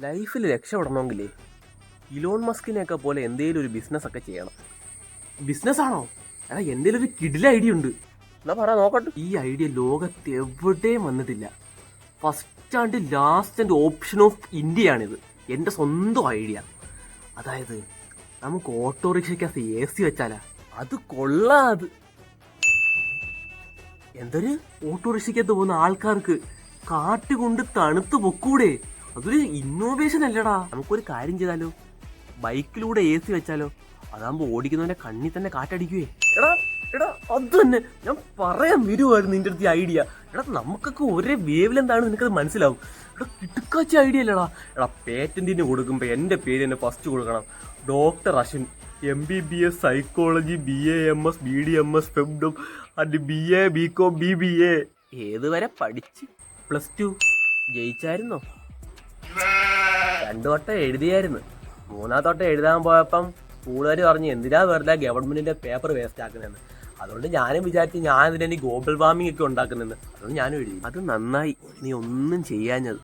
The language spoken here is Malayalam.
ലൈഫിൽ രക്ഷപ്പെടണമെങ്കിലേ ഇലോൺ മസ്കിനെയൊക്കെ പോലെ എന്തെങ്കിലും ഒരു ബിസിനസ് ഒക്കെ ചെയ്യണം. ബിസിനസ്സാണോ? എടാ എന്തെങ്കിലും ഒരു കിടില ഐഡിയ ഉണ്ട്. എന്നാ പറ നോക്കട്ടെ. ഈ ഐഡിയ ലോകത്ത് എവിടെയും വന്നിട്ടില്ല. First and last and option of ഇന്ത്യയാണിത്. എൻ്റെ സ്വന്തം ഐഡിയ. അതായത് നമുക്ക് ഓട്ടോറിക്ഷയ്ക്കകത്ത് AC വെച്ചാലാ? അത് കൊള്ളാം. അത് എന്തൊരു ഓട്ടോറിക്ഷയ്ക്കകത്ത് പോകുന്ന ആൾക്കാർക്ക് കാറ്റുകൊണ്ട് തണുത്ത് പൊക്കൂടെ? അതൊരു ഇന്നോവേഷൻ അല്ലടാ. നമുക്കൊരു കാര്യം ചെയ്താലോ, ബൈക്കിലൂടെ AC വെച്ചാലോ? അതാകുമ്പോ ഓടിക്കുന്നവന്റെ കണ്ണിൽ തന്നെ കാറ്റടിക്കുവേ. എടാ എടാ അത് തന്നെ ഞാൻ പറയാൻ വരുവായിരുന്നു നിന്റെ അടുത്ത് ഐഡിയ. എടാ നമുക്കൊക്കെ ഒരേ വേവിൽ എന്താണ് നിനക്കത് മനസ്സിലാവും. എടാ കിട്ടുക്കാച്ച ഐഡിയ അല്ലടാ. എടാ പേറ്റന്റിന് കൊടുക്കുമ്പോ എന്റെ പേര് തന്നെ ഫസ്റ്റ് കൊടുക്കണം. Doctor Ashwin, MBBS psychology, BAMS, BDMS, ഫെബ്ഡം ആൻഡ് BA, BCom, BBA. ഏതുവരെ പഠിച്ച്? +2 ജയിച്ചായിരുന്നോ? 2 വട്ടം എഴുതിയായിരുന്നു. 3-ാമത്തെ വട്ടം എഴുതാൻ പോയപ്പം സ്കൂളുകാർ പറഞ്ഞു എന്തിനാ വെറുതെ ഗവൺമെന്റിന്റെ പേപ്പർ വേസ്റ്റ് ആക്കുന്നതെന്ന്. അതുകൊണ്ട് ഞാനും വിചാരിച്ചു ഞാൻ ഇതിനെ ഗ്ലോബൽ വാർമിംഗ് ഒക്കെ ഉണ്ടാക്കുന്നെന്ന്. അതുകൊണ്ട് ഞാനും എഴുതി. അത് നന്നായി നീ ഒന്നും ചെയ്യാഞ്ഞത്.